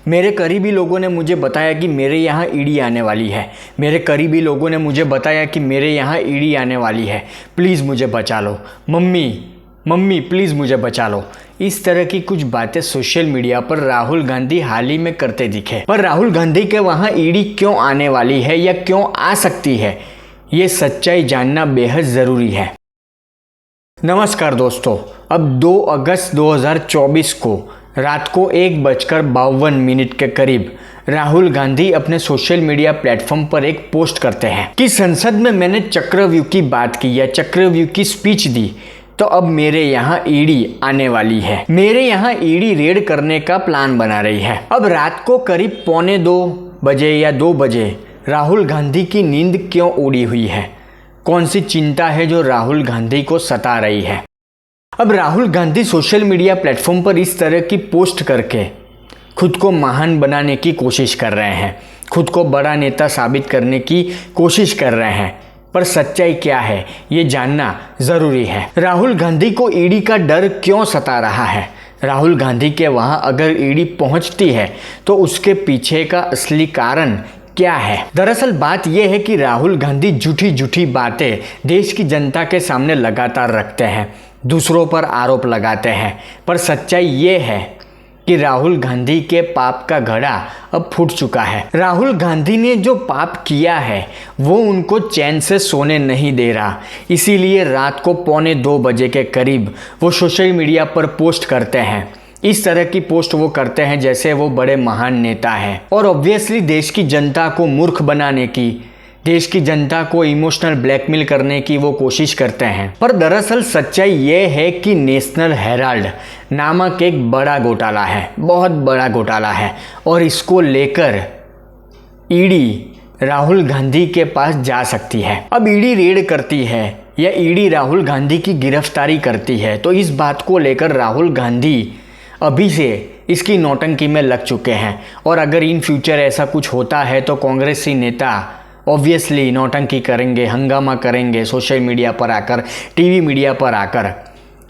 मेरे करीबी लोगों ने मुझे बताया कि मेरे यहाँ ईडी आने वाली है। मेरे करीबी लोगों ने मुझे बताया कि मेरे यहाँ ईडी आने वाली है, प्लीज़ मुझे बचा लो। मम्मी प्लीज़ मुझे बचा लो। इस तरह की कुछ बातें सोशल मीडिया पर राहुल गांधी हाल ही में करते दिखे। पर राहुल गांधी के वहाँ ईडी क्यों आने वाली है या क्यों आ सकती है, ये सच्चाई जानना बेहद ज़रूरी है। नमस्कार दोस्तों, अब 2 अगस्त 2024 को रात को 1:52 के करीब राहुल गांधी अपने सोशल मीडिया प्लेटफॉर्म पर एक पोस्ट करते हैं कि संसद में मैंने चक्रव्यूह की बात की या चक्रव्यूह की स्पीच दी, तो अब मेरे यहाँ ईडी आने वाली है। मेरे यहाँ ईडी रेड करने का प्लान बना रही है। अब रात को करीब 1:45 या 2 बजे राहुल गांधी की नींद क्यों उड़ी हुई है? कौन सी चिंता है जो राहुल गांधी को सता रही है? अब Rahul Gandhi social media platform पर इस तरह की पोस्ट करके खुद को महान बनाने की कोशिश कर रहे हैं, खुद को बड़ा नेता साबित करने की कोशिश कर रहे हैं। पर सच्चाई क्या है, ये जानना ज़रूरी है। राहुल गांधी को ईडी का डर क्यों सता रहा है? राहुल गांधी के वहाँ अगर ईडी पहुँचती है तो उसके पीछे का असली कारण क्या है? दरअसल बात यह है कि राहुल गांधी झूठी बातें देश की जनता के सामने लगातार रखते हैं, दूसरों पर आरोप लगाते हैं। पर सच्चाई ये है कि राहुल गांधी के पाप का घड़ा अब फूट चुका है। राहुल गांधी ने जो पाप किया है वो उनको चैन से सोने नहीं दे रहा। इसीलिए रात को 1:45 बजे के करीब वो सोशल मीडिया पर पोस्ट करते हैं। इस तरह की पोस्ट वो करते हैं जैसे वो बड़े महान नेता हैं और ऑब्वियसली देश की जनता को मूर्ख बनाने की, देश की जनता को इमोशनल ब्लैकमेल करने की वो कोशिश करते हैं। पर दरअसल सच्चाई ये है कि नेशनल हेराल्ड नामक एक बड़ा घोटाला है, बहुत बड़ा घोटाला है, और इसको लेकर ईडी राहुल गांधी के पास जा सकती है। अब ईडी रेड करती है या ईडी राहुल गांधी की गिरफ्तारी करती है तो इस बात को लेकर राहुल गांधी अभी से इसकी नौटंकी में लग चुके हैं। और अगर इन फ्यूचर ऐसा कुछ होता है तो कांग्रेसी नेता ऑब्वियसली नौटंकी करेंगे, हंगामा करेंगे सोशल मीडिया पर आकर, टीवी मीडिया पर आकर।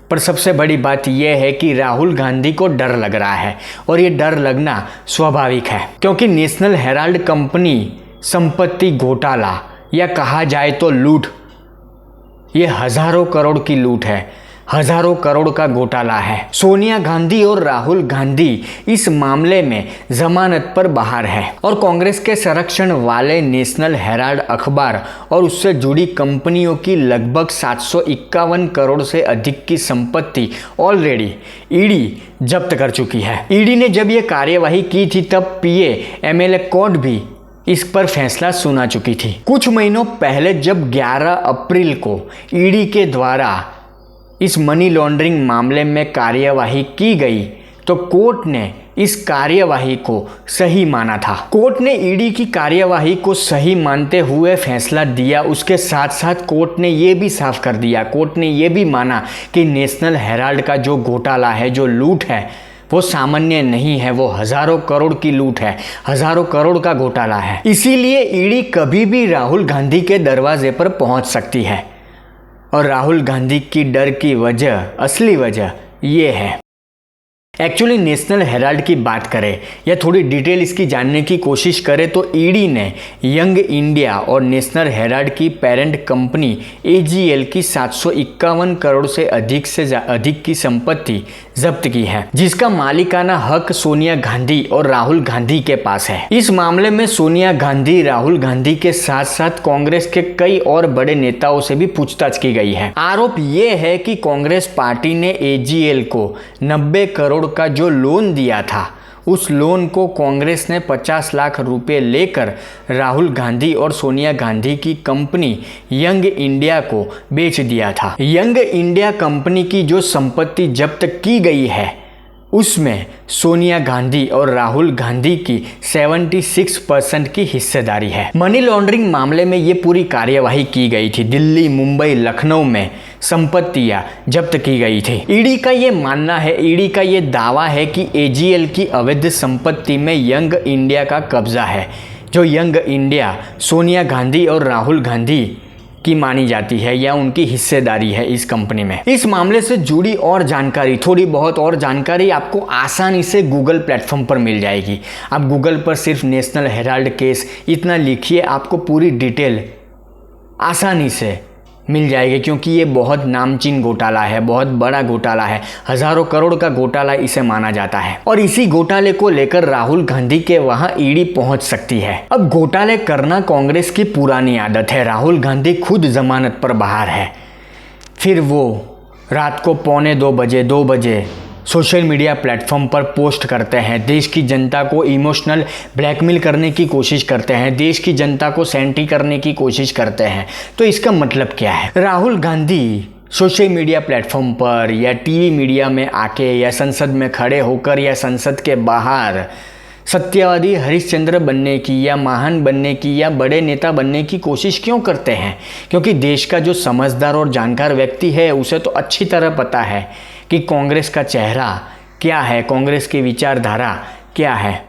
पर सबसे बड़ी बात यह है कि राहुल गांधी को डर लग रहा है और ये डर लगना स्वाभाविक है, क्योंकि नेशनल हेराल्ड कंपनी संपत्ति घोटाला या कहा जाए तो लूट, ये हजारों करोड़ की लूट है, हजारों करोड़ का घोटाला है। सोनिया गांधी और राहुल गांधी इस मामले में जमानत पर बाहर है और कांग्रेस के संरक्षण वाले नेशनल हेराल्ड अखबार और उससे जुड़ी कंपनियों की लगभग 751 करोड़ से अधिक की संपत्ति ऑलरेडी ईडी जब्त कर चुकी है। ईडी ने जब ये कार्यवाही की थी तब पीए-एमएलए कोर्ट भी इस पर फैसला सुना चुकी थी। कुछ महीनों पहले जब 11 अप्रैल को ईडी के द्वारा इस मनी लॉन्ड्रिंग मामले में कार्यवाही की गई तो कोर्ट ने इस कार्यवाही को सही माना था। कोर्ट ने ईडी की कार्यवाही को सही मानते हुए फैसला दिया। उसके साथ साथ कोर्ट ने ये भी साफ कर दिया, कोर्ट ने ये भी माना कि नेशनल हेराल्ड का जो घोटाला है, जो लूट है, वो सामान्य नहीं है, वो हजारों करोड़ की लूट है, हजारों करोड़ का घोटाला है। इसीलिए ईडी कभी भी राहुल गांधी के दरवाजे पर पहुंच सकती है और राहुल गांधी की डर की वजह, असली वजह ये है। एक्चुअली नेशनल हेराल्ड की बात करें या थोड़ी डिटेल इसकी जानने की कोशिश करें तो ईडी ने यंग इंडिया और नेशनल हेराल्ड की पेरेंट कंपनी एजीएल की 751 करोड़ से अधिक की संपत्ति जब्त की है, जिसका मालिकाना हक सोनिया गांधी और राहुल गांधी के पास है। इस मामले में सोनिया गांधी, राहुल गांधी के साथ साथ कांग्रेस के कई और बड़े नेताओं से भी पूछताछ की गई है। आरोप ये है कि कांग्रेस पार्टी ने एजीएल को 90 करोड़ का जो लोन दिया था, उस लोन को कांग्रेस ने 50 लाख रुपए लेकर राहुल गांधी और सोनिया गांधी की कंपनी यंग इंडिया को बेच दिया था। यंग इंडिया कंपनी की जो संपत्ति जब्त की गई है उसमें सोनिया गांधी और राहुल गांधी की 76% की हिस्सेदारी है। मनी लॉन्ड्रिंग मामले में ये पूरी कार्यवाही की गई थी। दिल्ली, मुंबई, लखनऊ में संपत्तियां जब्त की गई थी। ईडी का ये मानना है, ईडी का ये दावा है कि एजीएल की अवैध संपत्ति में यंग इंडिया का कब्जा है। जो यंग इंडिया सोनिया गांधी और राहुल गांधी की मानी जाती है या उनकी हिस्सेदारी है इस कंपनी में। इस मामले से जुड़ी और जानकारी, थोड़ी बहुत और जानकारी आपको आसानी से गूगल प्लेटफॉर्म पर मिल जाएगी। आप गूगल पर सिर्फ नेशनल हेराल्ड केस इतना लिखिए, आपको पूरी डिटेल आसानी से मिल जाएगी, क्योंकि ये बहुत नामचीन घोटाला है, बहुत बड़ा घोटाला है, हजारों करोड़ का घोटाला इसे माना जाता है। और इसी घोटाले को लेकर राहुल गांधी के वहां ईडी पहुंच सकती है। अब घोटाले करना कांग्रेस की पुरानी आदत है। राहुल गांधी खुद जमानत पर बाहर है, फिर वो रात को 2 बजे सोशल मीडिया प्लेटफॉर्म पर पोस्ट करते हैं, देश की जनता को इमोशनल ब्लैकमेल करने की कोशिश करते हैं, देश की जनता को सेंटी करने की कोशिश करते हैं। तो इसका मतलब क्या है? Rahul Gandhi social media platform पर या टीवी मीडिया में आके या संसद में खड़े होकर या संसद के बाहर सत्यवादी हरिश्चंद्र बनने की या महान बनने की या बड़े नेता बनने की कोशिश क्यों करते हैं? क्योंकि देश का जो समझदार और जानकार व्यक्ति है उसे तो अच्छी तरह पता है कि कांग्रेस का चेहरा क्या है, कांग्रेस की विचारधारा क्या है।